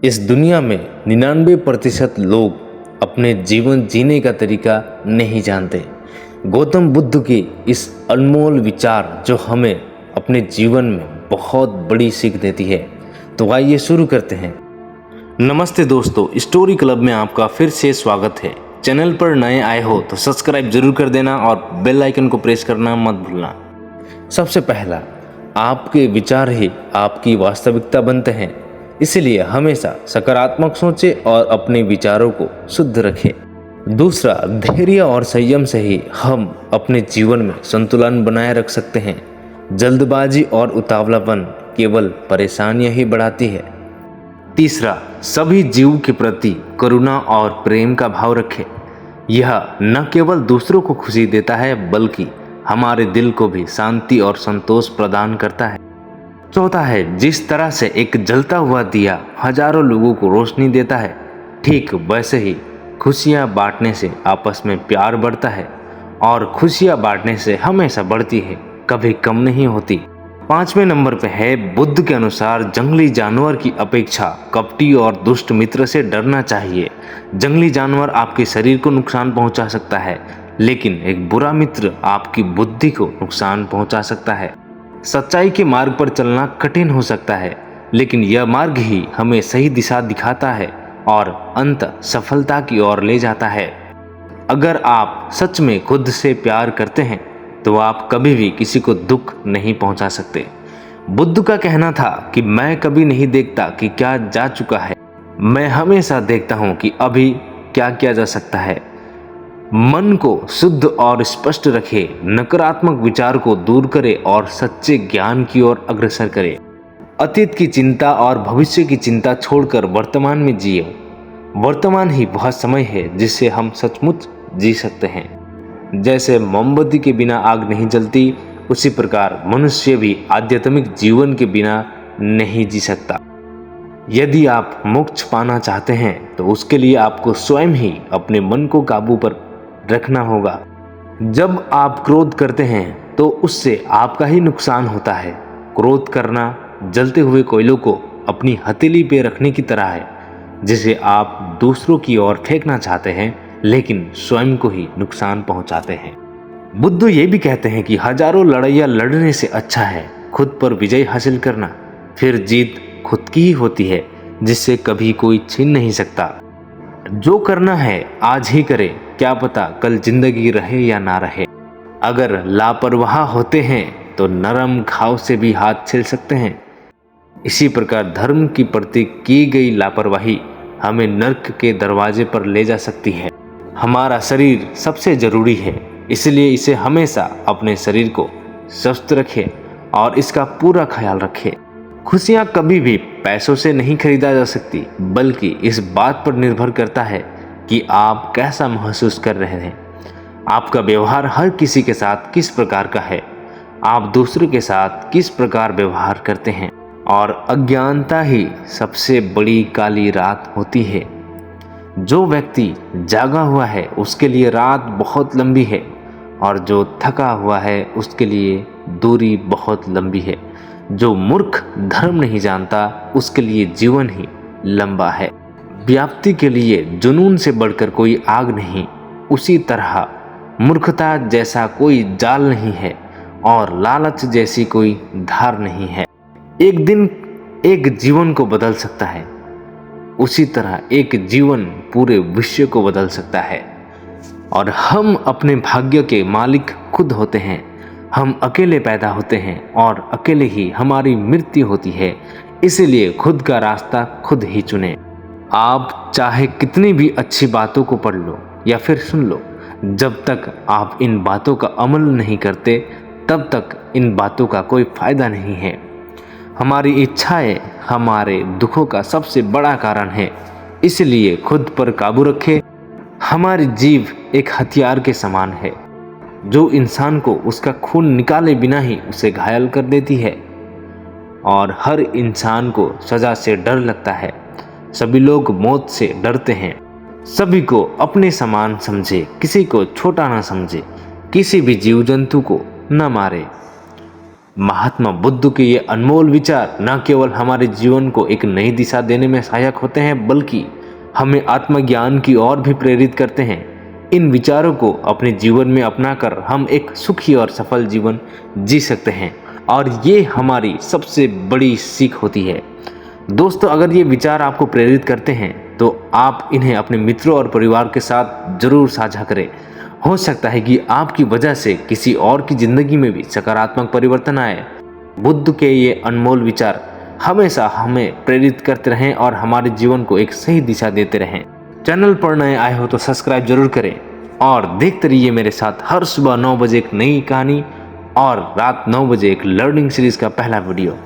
इस दुनिया में 99% लोग अपने जीवन जीने का तरीका नहीं जानते। गौतम बुद्ध की इस अनमोल विचार जो हमें अपने जीवन में बहुत बड़ी सीख देती है। तो आइए शुरू करते हैं। नमस्ते दोस्तों, स्टोरी क्लब में आपका फिर से स्वागत है। चैनल पर नए आए हो तो सब्सक्राइब जरूर कर देना और बेल आइकन को प्रेस करना मत भूलना। सबसे पहला, आपके विचार ही आपकी वास्तविकता बनते हैं, इसलिए हमेशा सकारात्मक सोचें और अपने विचारों को शुद्ध रखें। दूसरा, धैर्य और संयम से ही हम अपने जीवन में संतुलन बनाए रख सकते हैं। जल्दबाजी और उतावलापन केवल परेशानियां ही बढ़ाती है। तीसरा, सभी जीव के प्रति करुणा और प्रेम का भाव रखें। यह न केवल दूसरों को खुशी देता है बल्कि हमारे दिल को भी शांति और संतोष प्रदान करता है। चौथा है, जिस तरह से एक जलता हुआ दिया हजारों लोगों को रोशनी देता है, ठीक वैसे ही खुशियाँ बांटने से आपस में प्यार बढ़ता है और खुशियाँ बांटने से हमेशा बढ़ती है, कभी कम नहीं होती। 5वें नंबर पे है, बुद्ध के अनुसार जंगली जानवर की अपेक्षा कपटी और दुष्ट मित्र से डरना चाहिए। जंगली जानवर आपके शरीर को नुकसान पहुंचा सकता है, लेकिन एक बुरा मित्र आपकी बुद्धि को नुकसान पहुंचा सकता है। सच्चाई के मार्ग पर चलना कठिन हो सकता है, लेकिन यह मार्ग ही हमें सही दिशा दिखाता है और अंत सफलता की ओर ले जाता है। अगर आप सच में खुद से प्यार करते हैं तो आप कभी भी किसी को दुख नहीं पहुंचा सकते। बुद्ध का कहना था कि मैं कभी नहीं देखता कि क्या जा चुका है, मैं हमेशा देखता हूं कि अभी क्या किया जा सकता है। मन को शुद्ध और स्पष्ट रखें, नकारात्मक विचार को दूर करें और सच्चे ज्ञान की ओर अग्रसर करें। अतीत की चिंता और भविष्य की चिंता छोड़कर वर्तमान में जिए। वर्तमान ही वह समय है जिसे हम सचमुच जी सकते हैं। जैसे मोमबत्ती के बिना आग नहीं जलती, उसी प्रकार मनुष्य भी आध्यात्मिक जीवन के बिना नहीं जी सकता। यदि आप मोक्ष पाना चाहते हैं तो उसके लिए आपको स्वयं ही अपने मन को काबू पर रखना होगा। जब आप क्रोध करते हैं तो उससे आपका ही नुकसान होता है। क्रोध करना जलते हुए कोयले को अपनी हथेली पे रखने की तरह है, जिसे आप दूसरों की ओर फेंकना चाहते हैं लेकिन स्वयं को ही नुकसान पहुंचाते हैं। बुद्ध ये भी कहते हैं कि हजारों लड़ाइयाँ लड़ने से अच्छा है खुद पर विजय हासिल करना, फिर जीत खुद की ही होती है जिससे कभी कोई छीन नहीं सकता। जो करना है आज ही करें, क्या पता कल जिंदगी रहे या ना रहे। अगर लापरवाह होते हैं तो नरम घाव से भी हाथ छिल सकते हैं। इसी प्रकार धर्म की प्रति की गई लापरवाही हमें नर्क के दरवाजे पर ले जा सकती है। हमारा शरीर सबसे जरूरी है, इसलिए इसे हमेशा अपने शरीर को स्वस्थ रखें और इसका पूरा ख्याल रखें। खुशियाँ कभी भी पैसों से नहीं खरीदा जा सकती, बल्कि इस बात पर निर्भर करता है कि आप कैसा महसूस कर रहे हैं। आपका व्यवहार हर किसी के साथ किस प्रकार का है, आप दूसरे के साथ किस प्रकार व्यवहार करते हैं। और अज्ञानता ही सबसे बड़ी काली रात होती है। जो व्यक्ति जागा हुआ है उसके लिए रात बहुत लंबी है और जो थका हुआ है उसके लिए दूरी बहुत लंबी है। जो मूर्ख धर्म नहीं जानता उसके लिए जीवन ही लंबा है। व्याप्ति के लिए जुनून से बढ़कर कोई आग नहीं, उसी तरह मूर्खता जैसा कोई जाल नहीं है और लालच जैसी कोई धार नहीं है। एक दिन एक जीवन को बदल सकता है, उसी तरह एक जीवन पूरे विश्व को बदल सकता है। और हम अपने भाग्य के मालिक खुद होते हैं। हम अकेले पैदा होते हैं और अकेले ही हमारी मृत्यु होती है, इसलिए खुद का रास्ता खुद ही चुनें। आप चाहे कितनी भी अच्छी बातों को पढ़ लो या फिर सुन लो, जब तक आप इन बातों का अमल नहीं करते तब तक इन बातों का कोई फायदा नहीं है। हमारी इच्छाएं हमारे दुखों का सबसे बड़ा कारण है, इसलिए खुद पर काबू रखें। हमारी जीभ एक हथियार के समान है जो इंसान को उसका खून निकाले बिना ही उसे घायल कर देती है। और हर इंसान को सजा से डर लगता है। सभी लोग मौत से डरते हैं। सभी को अपने समान समझे, किसी को छोटा ना समझे, किसी भी जीव जंतु को न मारे। महात्मा बुद्ध के ये अनमोल विचार न केवल हमारे जीवन को एक नई दिशा देने में सहायक होते हैं, बल्कि हमें आत्मज्ञान की ओर भी प्रेरित करते हैं। इन विचारों को अपने जीवन में अपनाकर हम एक सुखी और सफल जीवन जी सकते हैं, और ये हमारी सबसे बड़ी सीख होती है। दोस्तों, अगर ये विचार आपको प्रेरित करते हैं तो आप इन्हें अपने मित्रों और परिवार के साथ जरूर साझा करें। हो सकता है कि आपकी वजह से किसी और की जिंदगी में भी सकारात्मक परिवर्तन आए। बुद्ध के ये अनमोल विचार हमेशा हमें प्रेरित करते रहें और हमारे जीवन को एक सही दिशा देते रहें। चैनल पर नए आए हो तो सब्सक्राइब जरूर करें और देखते रहिए मेरे साथ हर सुबह 9 बजे एक नई कहानी और रात 9 बजे एक लर्निंग सीरीज का पहला वीडियो।